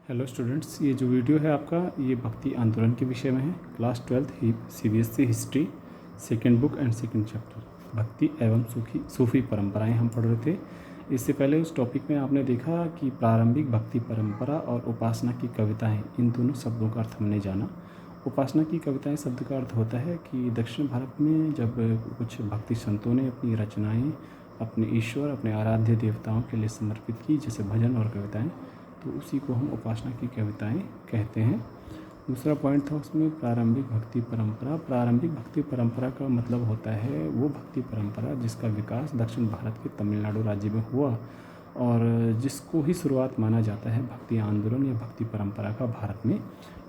Hello students, ये जो video है आपका ये भक्ति आंदोलन के विषय में है। Class 12th he CBSE history second book and second chapter भक्ति एवं सूफी परंपराएं हम पढ़ रहे थे। इससे पहले उस टॉपिक में आपने देखा कि प्रारंभिक भक्ति परंपरा और उपासना की कविताएं, इन दोनों शब्दों का अर्थ हमने जाना। उपासना की कविताएं शब्द का अर्थ होता है कि दक्षिण भारत में जब कुछ भक्ति संतों ने अपनी रचनाएँ अपने ईश्वर, अपने आराध्य देवताओं के लिए समर्पित की, जैसे भजन और कविताएँ, तो उसी को हम उपासना की कविताएं कहते हैं। दूसरा पॉइंट था उसमें प्रारंभिक भक्ति परंपरा। प्रारंभिक भक्ति परंपरा का मतलब होता है वो भक्ति परंपरा जिसका विकास दक्षिण भारत के तमिलनाडु राज्य में हुआ और जिसको ही शुरुआत माना जाता है भक्ति आंदोलन या भक्ति परंपरा का भारत में।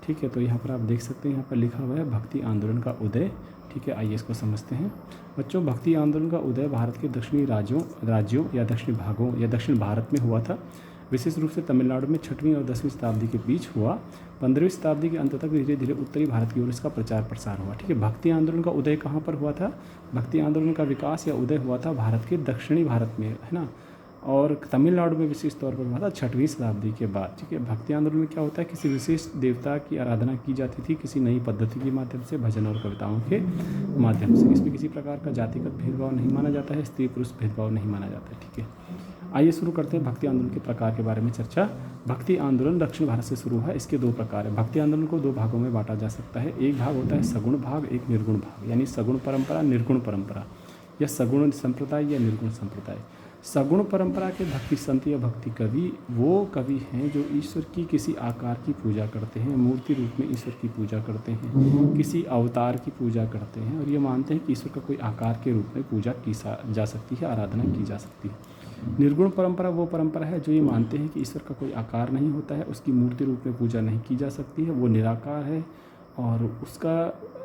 ठीक है, तो यहाँ पर आप देख सकते हैं, यहाँ पर लिखा हुआ है भक्ति आंदोलन का उदय। ठीक है, आइए इसको समझते हैं। बच्चों, भक्ति आंदोलन का उदय भारत के दक्षिणी राज्यों या दक्षिणी भागों या दक्षिण भारत में हुआ था। विशेष रूप से तमिलनाडु में 6वीं और 10वीं शताब्दी के बीच हुआ। 15वीं शताब्दी के अंत तक धीरे धीरे उत्तरी भारत की ओर इसका प्रचार प्रसार हुआ। ठीक है, भक्ति आंदोलन का उदय कहाँ पर हुआ था? भक्ति आंदोलन का विकास या उदय हुआ था भारत के दक्षिणी भारत में, है ना, और तमिलनाडु में विशेष तौर पर हुआ था 6वीं शताब्दी के बाद। ठीक है, भक्ति आंदोलन में क्या होता है, किसी विशेष देवता की आराधना की जाती थी किसी नई पद्धति के माध्यम से, भजन और कविताओं के माध्यम से। इसमें किसी प्रकार का जातिगत भेदभाव नहीं माना जाता है, स्त्री पुरुष भेदभाव नहीं माना जाता है। ठीक है, आइए शुरू करते हैं भक्ति आंदोलन के प्रकार के बारे में चर्चा। भक्ति आंदोलन दक्षिण भारत से शुरू हुआ। इसके दो प्रकार है। भक्ति आंदोलन को दो भागों में बांटा जा सकता है। एक भाग होता है सगुण भाग, एक निर्गुण भाग, यानी सगुण परंपरा, निर्गुण परंपरा, या सगुण संप्रदाय या निर्गुण संप्रदाय। सगुण परंपरा के भक्ति संत या भक्ति कवि वो कवि हैं जो ईश्वर की किसी आकार की पूजा करते हैं, मूर्ति रूप में ईश्वर की पूजा करते हैं, किसी अवतार की पूजा करते हैं और ये मानते हैं कि ईश्वर का कोई आकार के रूप में पूजा की जा सकती है, आराधना की जा सकती है। निर्गुण परंपरा वो परंपरा है जो ये मानते हैं कि ईश्वर का कोई आकार नहीं होता है, उसकी मूर्ति रूप में पूजा नहीं की जा सकती है, वो निराकार है और उसका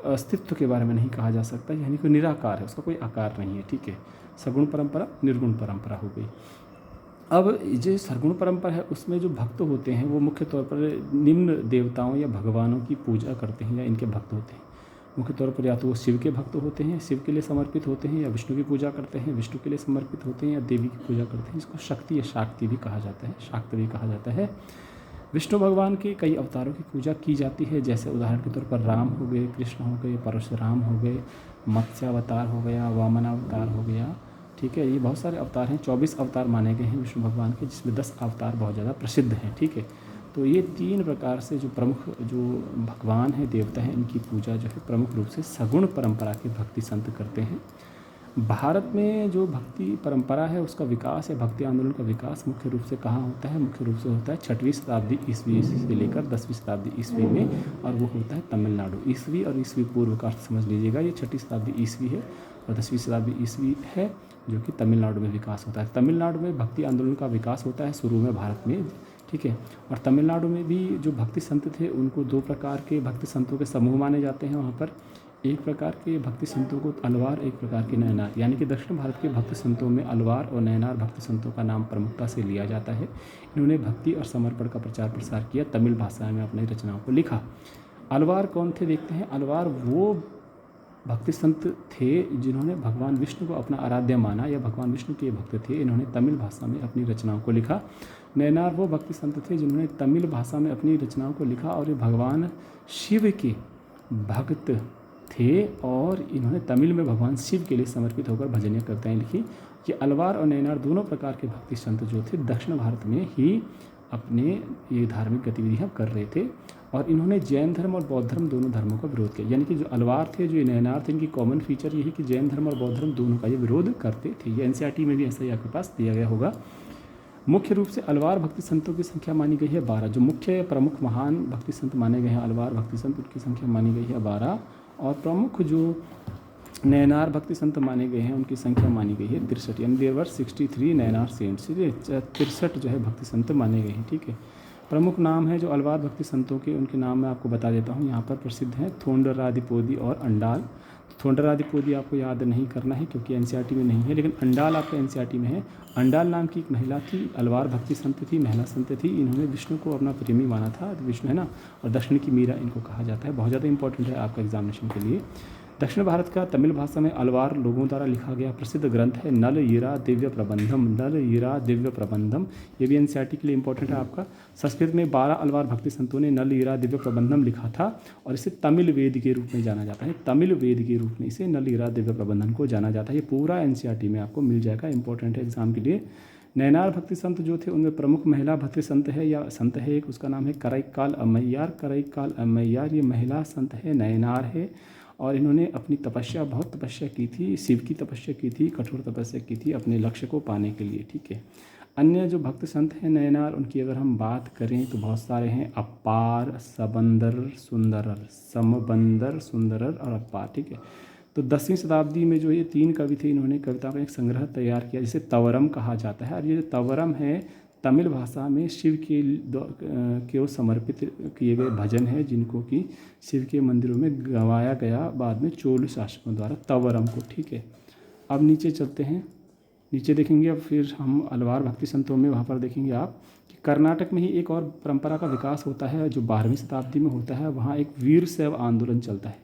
अस्तित्व के बारे में नहीं कहा जा सकता, यानी कि निराकार है, उसका कोई आकार नहीं है। ठीक है, सगुण परंपरा, निर्गुण परंपरा हो गई। अब जो सरगुण परंपरा है उसमें जो भक्त होते हैं वो मुख्य तौर पर निम्न देवताओं या भगवानों की पूजा करते हैं या इनके भक्त होते हैं। मुख्य तौर पर या तो वो शिव के भक्त होते हैं, शिव के लिए समर्पित होते हैं, या विष्णु की पूजा करते हैं, विष्णु के लिए समर्पित होते हैं, या देवी की पूजा करते हैं। इसको शक्ति या शाक्ति भी कहा जाता है, शाक्त भी कहा जाता है। विष्णु भगवान के कई अवतारों की पूजा की जाती है, जैसे उदाहरण के तौर पर राम हो गए, कृष्ण हो गए, परशुराम हो गए, मत्स्यावतार हो गया, वामनावतार हो गया। ठीक है, ये बहुत सारे अवतार हैं। 24 अवतार माने गए हैं विष्णु भगवान के, जिसमें 10 अवतार बहुत ज़्यादा प्रसिद्ध हैं। ठीक है, तो ये 3 प्रकार से जो प्रमुख जो भगवान हैं, देवता हैं, इनकी पूजा जो है प्रमुख रूप से सगुण परंपरा के भक्ति संत करते हैं। भारत में जो भक्ति परंपरा है उसका विकास या भक्ति आंदोलन का विकास मुख्य रूप से कहाँ होता है? मुख्य रूप से होता है 6वीं शताब्दी ईस्वी से लेकर 10वीं शताब्दी ईस्वी में, और वो होता है तमिलनाडु। ईस्वी और ईस्वी पूर्व का अर्थ समझ लीजिएगा। ये 6वीं शताब्दी ईस्वी है और 10वीं शताब्दी ईस्वी है, जो कि तमिलनाडु में विकास होता है। तमिलनाडु में भक्ति आंदोलन का विकास होता है शुरू में भारत में। ठीक है, और तमिलनाडु में भी जो भक्ति संत थे उनको 2 प्रकार के भक्ति संतों के समूह माने जाते हैं वहाँ पर। एक प्रकार के भक्ति संतों को अलवार, एक प्रकार के नयनार, यानी कि दक्षिण भारत के भक्ति संतों में अलवार और नयनार भक्ति संतों का नाम प्रमुखता से लिया जाता है। इन्होंने भक्ति और समर्पण का प्रचार प्रसार किया, तमिल भाषा में अपनी रचनाओं को लिखा। अलवार कौन थे देखते हैं। अलवार वो भक्ति संत थे जिन्होंने भगवान विष्णु को अपना आराध्य माना या भगवान विष्णु के भक्त थे, इन्होंने तमिल भाषा में अपनी रचनाओं को लिखा। नयनार वो भक्ति संत थे जिन्होंने तमिल भाषा में अपनी रचनाओं को लिखा और ये भगवान शिव के भक्त थे और इन्होंने तमिल में भगवान शिव के लिए समर्पित होकर भजनियाँ कविताएँ लिखी। ये अलवार और नयनार दोनों प्रकार के भक्ति संत जो थे दक्षिण भारत में ही अपने ये धार्मिक गतिविधियाँ कर रहे थे और इन्होंने जैन धर्म और बौद्ध धर्म दोनों धर्मों का विरोध किया। यानी कि जो अलवार थे, जो नयनार थे, इनकी कॉमन फीचर यही कि जैन धर्म और बौद्ध धर्म दोनों का ये विरोध करते थे। ये NCERT में भी ऐसा ही आपके पास दिया गया होगा। मुख्य रूप से अलवार भक्ति संतों की संख्या मानी गई है 12। जो मुख्य प्रमुख महान भक्ति संत माने गए हैं अलवार भक्ति संत, उनकी संख्या मानी गई है 12, और प्रमुख जो नयनार भक्ति संत माने गए हैं उनकी संख्या मानी गई है 63, यानी देयर वर 63 नयनार सेंट्स। 63 जो है भक्ति संत माने गए हैं। ठीक है, प्रमुख नाम है जो अलवार भक्ति संतों के, उनके नाम मैं आपको बता देता हूँ। यहाँ पर प्रसिद्ध हैं थोंडरादिपोदी और अंडाल। थोंडरादिपोदी आपको याद नहीं करना है क्योंकि NCERT में नहीं है, लेकिन अंडाल आपका NCERT में है। अंडाल नाम की एक महिला थी, अलवार भक्ति संत थी, महिला संत थी। इन्होंने विष्णु को अपना प्रेमी माना था, विष्णु है ना, और दक्षिण की मीरा इनको कहा जाता है। बहुत ज़्यादा इंपॉर्टेंट है आपका एग्जामिनेशन के लिए। दक्षिण भारत का तमिल भाषा में अलवार लोगों द्वारा लिखा गया प्रसिद्ध ग्रंथ है नल ईरा दिव्य प्रबंधम। नल ईरा दिव्य प्रबंधम, ये भी एनसीईआरटी के लिए इंपॉर्टेंट है आपका। संस्कृत में 12 अलवार भक्ति संतों ने नल ईरा दिव्य प्रबंधम लिखा था और इसे तमिल वेद के रूप में जाना जाता है। तमिल वेद के रूप में इसे नल ईरा दिव्य प्रबंधम को जाना जाता है। ये पूरा एनसीईआरटी में आपको मिल जाएगा, इंपॉर्टेंट है एग्जाम के लिए। नयनार भक्ति संत जो थे उनमें प्रमुख महिला भक्ति संत है या संत है एक, उसका नाम है करईकाल अम्मैयार। करईकाल अम्मैयार ये महिला संत है, नयनार है, और इन्होंने अपनी तपस्या, बहुत तपस्या की थी, शिव की तपस्या की थी, कठोर तपस्या की थी अपने लक्ष्य को पाने के लिए। ठीक है, अन्य जो भक्त संत हैं नयनार, उनकी अगर हम बात करें तो बहुत सारे हैं। अपार, सबंदर, सुंदरर, समबंदर, सुंदरर और अपार। ठीक है, तो 10वीं शताब्दी में जो ये 3 कवि थे, इन्होंने कविता का एक संग्रह तैयार किया जिसे तवरम कहा जाता है। और ये तवरम है तमिल भाषा में शिव के समर्पित किए गए भजन है, जिनको कि शिव के मंदिरों में गवाया गया बाद में चोल शासकों द्वारा, तवरम को। ठीक है, अब नीचे चलते हैं, नीचे देखेंगे अब फिर हम अलवार भक्ति संतों में वहाँ पर देखेंगे आप कि कर्नाटक में ही एक और परंपरा का विकास होता है जो 12वीं शताब्दी में होता है। वहाँ एक वीर शैव आंदोलन चलता है।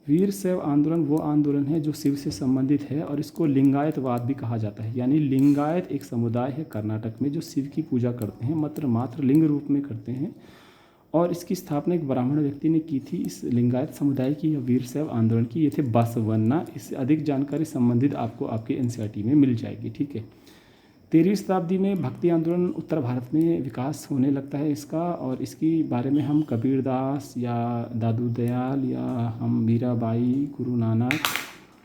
वीर शैव आंदोलन वो आंदोलन है जो शिव से संबंधित है और इसको लिंगायतवाद भी कहा जाता है। यानी लिंगायत एक समुदाय है कर्नाटक में जो शिव की पूजा करते हैं, मात्र लिंग रूप में करते हैं, और इसकी स्थापना एक ब्राह्मण व्यक्ति ने की थी इस लिंगायत समुदाय की या वीर शैव आंदोलन की। ये थे बसवन्ना। इससे अधिक जानकारी संबंधित आपको आपके एनसीईआरटी में मिल जाएगी। ठीक है, 13वीं शताब्दी में भक्ति आंदोलन उत्तर भारत में विकास होने लगता है इसका, और इसकी बारे में हम कबीरदास या दादू दयाल या हम मीराबाई, गुरु नानक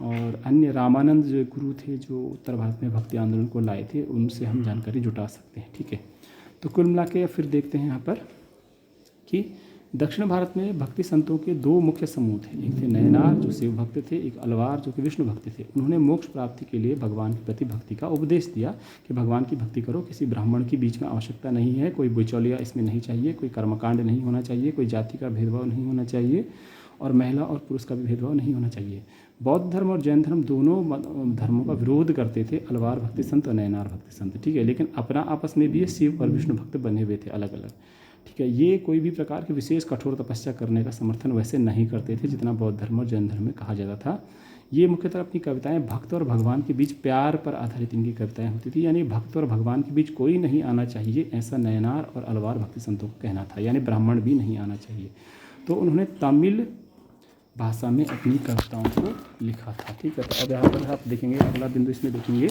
और अन्य रामानंद जो गुरु थे जो उत्तर भारत में भक्ति आंदोलन को लाए थे, उनसे हम जानकारी जुटा सकते हैं। ठीक है, तो कुल मिला के फिर देखते हैं यहाँ पर कि दक्षिण भारत में भक्ति संतों के 2 मुख्य समूह थे। एक थे नयनार जो शिव भक्त थे, एक अलवार जो कि विष्णु भक्त थे। उन्होंने मोक्ष प्राप्ति के लिए भगवान के प्रति भक्ति का उपदेश दिया कि भगवान की भक्ति करो, किसी ब्राह्मण की बीच में आवश्यकता नहीं है, कोई बिचौलिया इसमें नहीं चाहिए, कोई कर्मकांड नहीं होना चाहिए, कोई जाति का भेदभाव नहीं होना चाहिए, और महिला और पुरुष का भी भेदभाव नहीं होना चाहिए। बौद्ध धर्म और जैन धर्म दोनों धर्मों का विरोध करते थे अलवार भक्ति संत और नयनार भक्ति संत। ठीक है, लेकिन अपना आपस में भी ये शिव और विष्णु भक्त बने हुए थे अलग अलग। ठीक है, ये कोई भी प्रकार की विशेष कठोर तपस्या करने का समर्थन वैसे नहीं करते थे जितना बौद्ध धर्म और जैन धर्म में कहा जाता था। ये मुख्यतः अपनी कविताएं भक्त और भगवान के बीच प्यार पर आधारित इनकी कविताएं होती थी। यानी भक्त और भगवान के बीच कोई नहीं आना चाहिए, ऐसा नयनार और अलवार भक्ति संतों का कहना था। यानी ब्राह्मण भी नहीं आना चाहिए। तो उन्होंने तमिल भाषा में अपनी कविताओं को लिखा था। ठीक है, तो अब यहाँ पर आप देखेंगे अगला बिंदु इसमें देखेंगे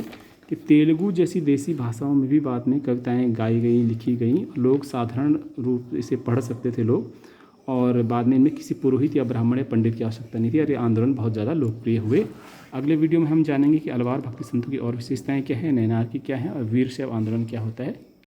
कि तेलुगु जैसी देसी भाषाओं में भी बाद में कविताएं गाई गई, लिखी गई। लोग साधारण रूप इसे पढ़ सकते थे लोग, और बाद में इनमें किसी पुरोहित या ब्राह्मण या पंडित की आवश्यकता नहीं थी और ये आंदोलन बहुत ज़्यादा लोकप्रिय हुए। अगले वीडियो में हम जानेंगे कि अलवार भक्ति संतों की और विशेषताएं क्या हैं, नयनार की क्या हैं और वीर शैव आंदोलन क्या होता है।